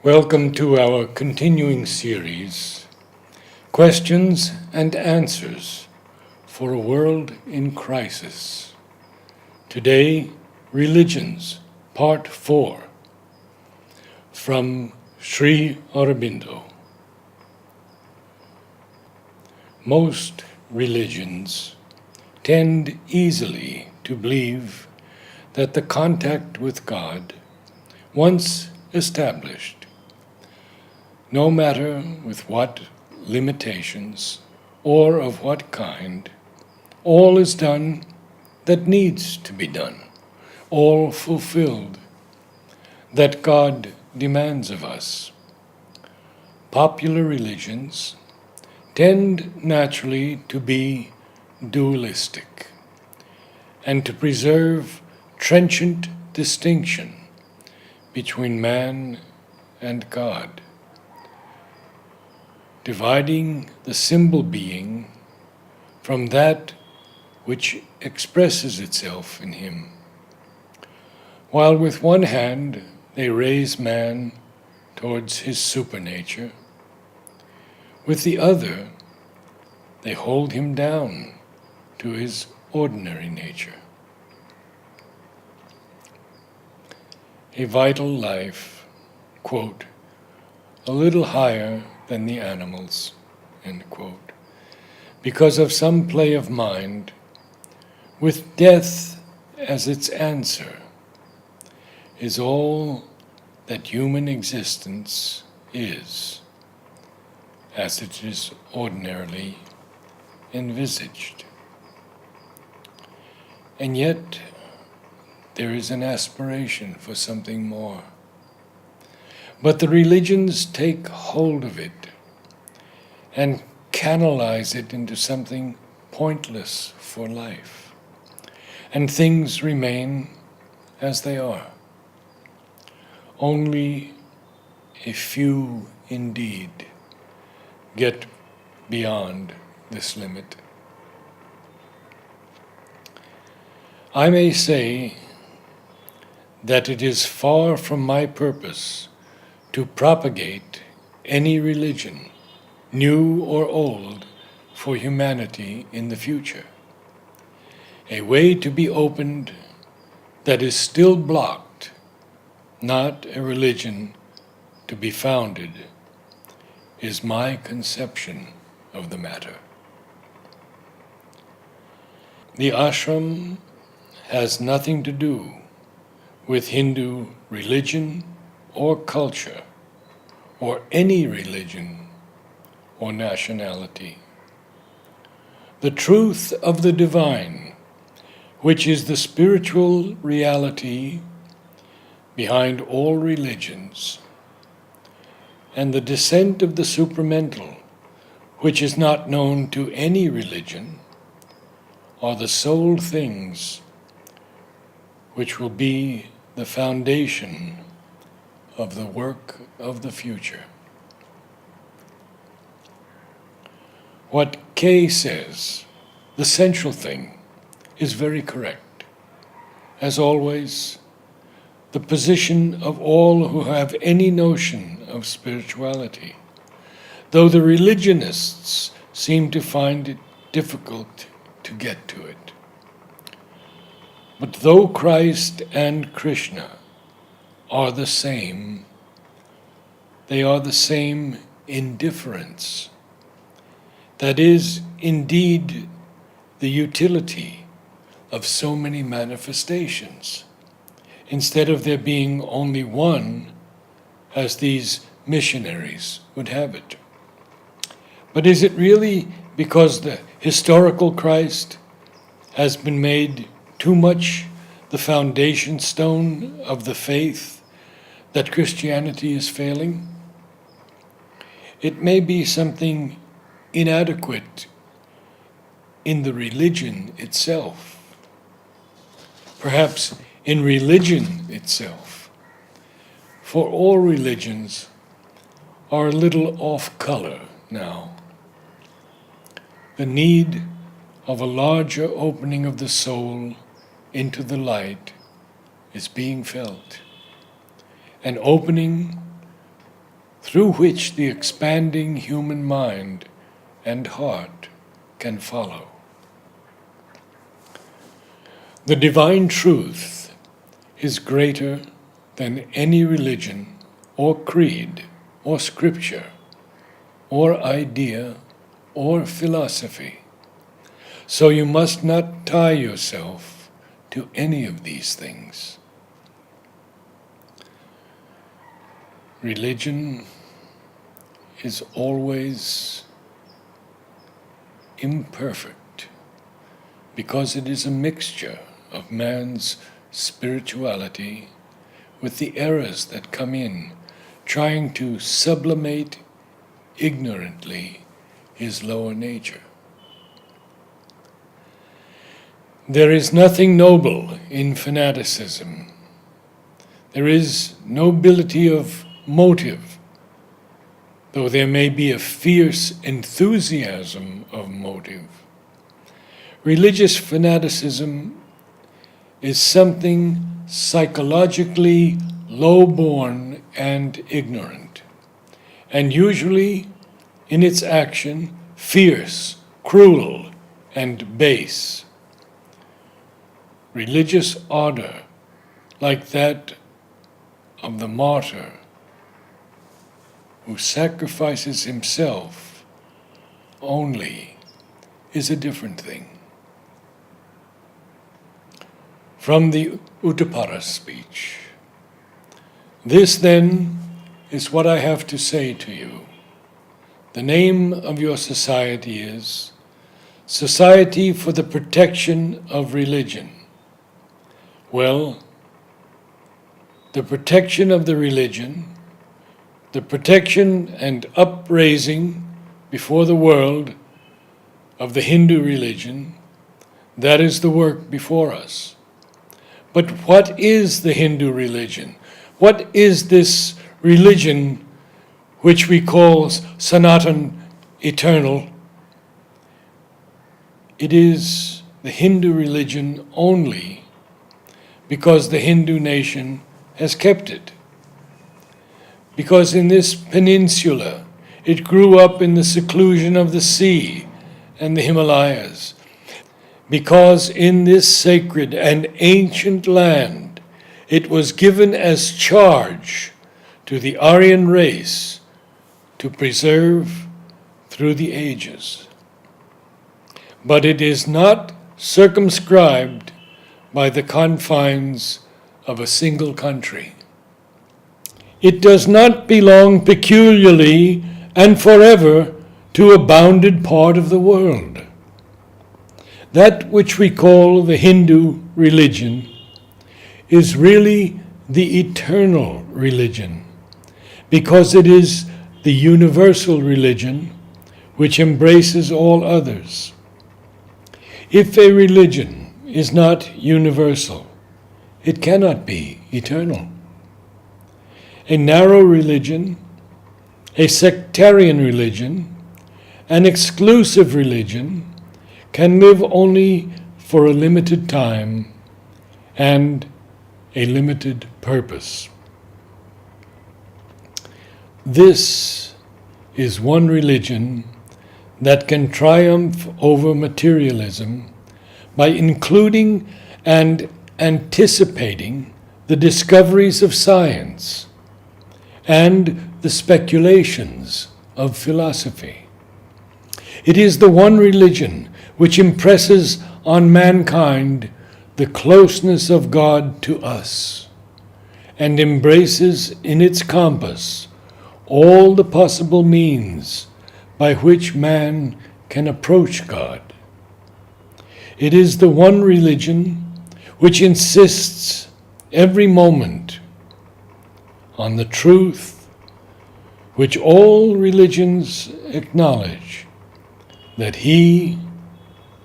Welcome to our continuing series, Questions and Answers for a World in Crisis. Today, Religions, Part 4, from Sri Aurobindo. Most religions tend easily to believe that the contact with God, once established, no matter with what limitations or of what kind, all is done that needs to be done, all fulfilled that God demands of us. Popular religions tend naturally to be dualistic and to preserve trenchant distinction between man and God, dividing the symbol being from that which expresses itself in him. While with one hand they raise man towards his supernature, with the other they hold him down to his ordinary nature. A vital life, quote, a little higher than the animals, end quote, because of some play of mind, with death as its answer, is all that human existence is, as it is ordinarily envisaged. And yet, there is an aspiration for something more. But the religions take hold of it and canalize it into something pointless for life, and things remain as they are. Only a few indeed get beyond this limit. I may say that it is far from my purpose to propagate any religion, new or old, for humanity in the future. A way to be opened that is still blocked, not a religion to be founded, is my conception of the matter. The ashram has nothing to do with Hindu religion or culture, or any religion or nationality. The truth of the divine, which is the spiritual reality behind all religions, and the descent of the supramental, which is not known to any religion, are the sole things which will be the foundation of the work of the future. What Kay says, the central thing, is very correct. As always, the position of all who have any notion of spirituality, though the religionists seem to find it difficult to get to it. But though Christ and Krishna are the same, they are the same in difference. That is indeed the utility of so many manifestations, instead of there being only one, as these missionaries would have it. But is it really because the historical Christ has been made too much the foundation stone of the faith that Christianity is failing? It may be something inadequate in the religion itself, perhaps in religion itself, for all religions are a little off color now. The need of a larger opening of the soul into the light is being felt. An opening through which the expanding human mind and heart can follow. The divine truth is greater than any religion or creed or scripture or idea or philosophy. So you must not tie yourself to any of these things. Religion is always imperfect because it is a mixture of man's spirituality with the errors that come in, trying to sublimate ignorantly his lower nature. There is nothing noble in fanaticism. There is nobility of motive, though there may be a fierce enthusiasm of motive. Religious fanaticism is something psychologically low-born and ignorant, and usually in its action fierce, cruel, and base. Religious ardor, like that of the martyr who sacrifices himself only, is a different thing. From the Uttapara speech. This, then, is what I have to say to you. The name of your society is Society for the Protection of Religion. Well, the protection of the religion, the protection and upraising before the world of the Hindu religion, that is the work before us. But what is the Hindu religion? What is this religion which we call Sanatan, eternal? It is the Hindu religion only because the Hindu nation has kept it. Because in this peninsula, it grew up in the seclusion of the sea and the Himalayas. Because in this sacred and ancient land, it was given as charge to the Aryan race to preserve through the ages. But it is not circumscribed by the confines of a single country. It does not belong peculiarly and forever to a bounded part of the world. That which we call the Hindu religion is really the eternal religion, because it is the universal religion which embraces all others. If a religion is not universal, it cannot be eternal. A narrow religion, a sectarian religion, an exclusive religion can live only for a limited time and a limited purpose. This is one religion that can triumph over materialism by including and anticipating the discoveries of science and the speculations of philosophy. It is the one religion which impresses on mankind the closeness of God to us and embraces in its compass all the possible means by which man can approach God. It is the one religion which insists every moment on the truth which all religions acknowledge, that He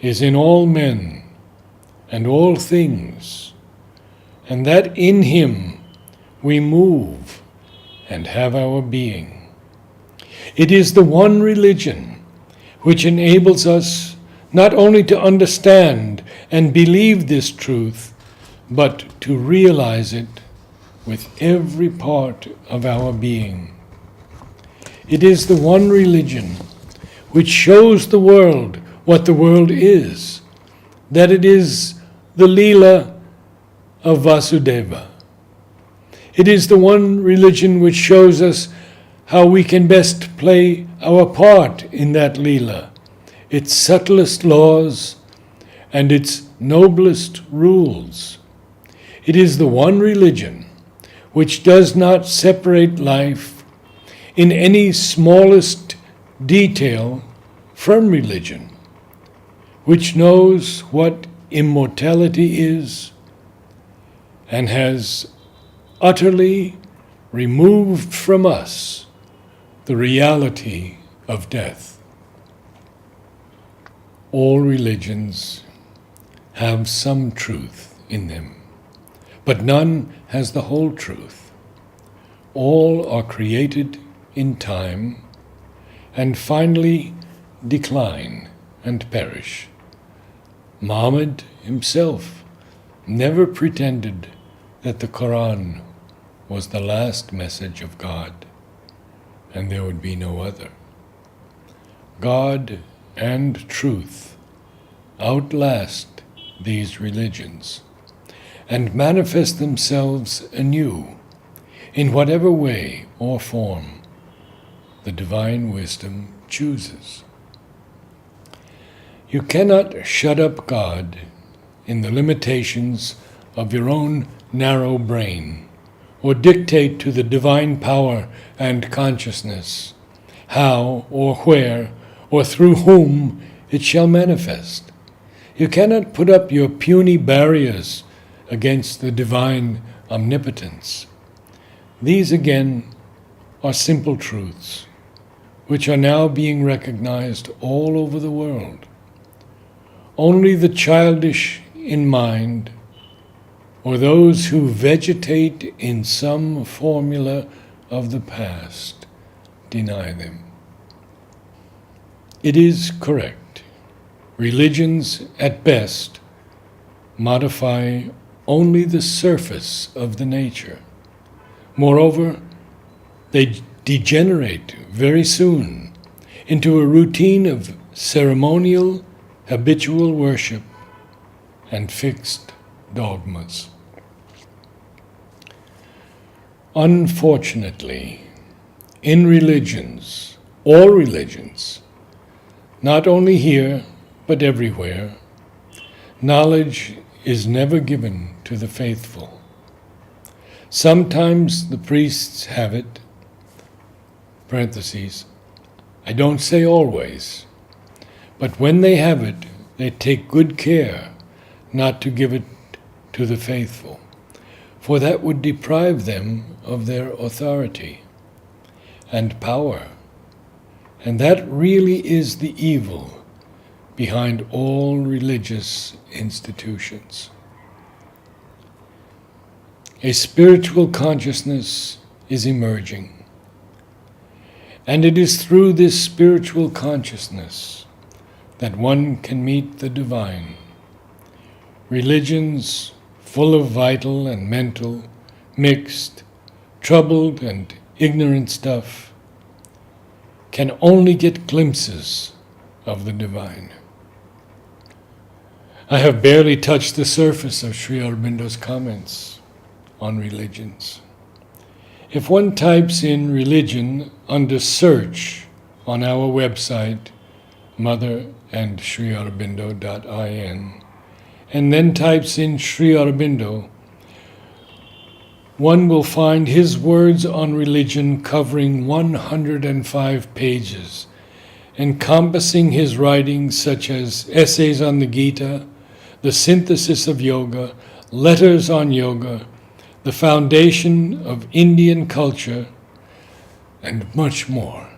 is in all men and all things, and that in Him we move and have our being. It is the one religion which enables us not only to understand and believe this truth, but to realize it with every part of our being. It is the one religion which shows the world what the world is, that it is the Leela of Vasudeva. It is the one religion which shows us how we can best play our part in that Leela, its subtlest laws and its noblest rules. It is the one religion which does not separate life in any smallest detail from religion, which knows what immortality is and has utterly removed from us the reality of death. All religions have some truth in them, but none has the whole truth. All are created in time and finally decline and perish. Muhammad himself never pretended that the Quran was the last message of God, and there would be no other. God and truth outlast these religions and manifest themselves anew in whatever way or form the divine wisdom chooses. You cannot shut up God in the limitations of your own narrow brain, or dictate to the divine power and consciousness how or where or through whom it shall manifest. You cannot put up your puny barriers against the divine omnipotence. These again are simple truths, which are now being recognized all over the world. Only the childish in mind, or those who vegetate in some formula of the past, deny them. It is correct. Religions, at best, modify only the surface of the nature. Moreover, they degenerate very soon into a routine of ceremonial, habitual worship and fixed dogmas. Unfortunately, in religions, all religions, not only here but everywhere, knowledge is never given to the faithful. Sometimes the priests have it, parentheses, I don't say always, but when they have it, they take good care not to give it to the faithful, for that would deprive them of their authority and power. And that really is the evil behind all religious institutions. A spiritual consciousness is emerging, and it is through this spiritual consciousness that one can meet the divine. Religions full of vital and mental, mixed, troubled and ignorant stuff can only get glimpses of the divine. I have barely touched the surface of Sri Aurobindo's comments on religions. If one types in religion under search on our website, motherandSriAurobindo.in, and then types in Sri Aurobindo, one will find his words on religion covering 105 pages, encompassing his writings such as essays on the Gita, the synthesis of yoga, letters on yoga, the foundation of Indian culture, and much more.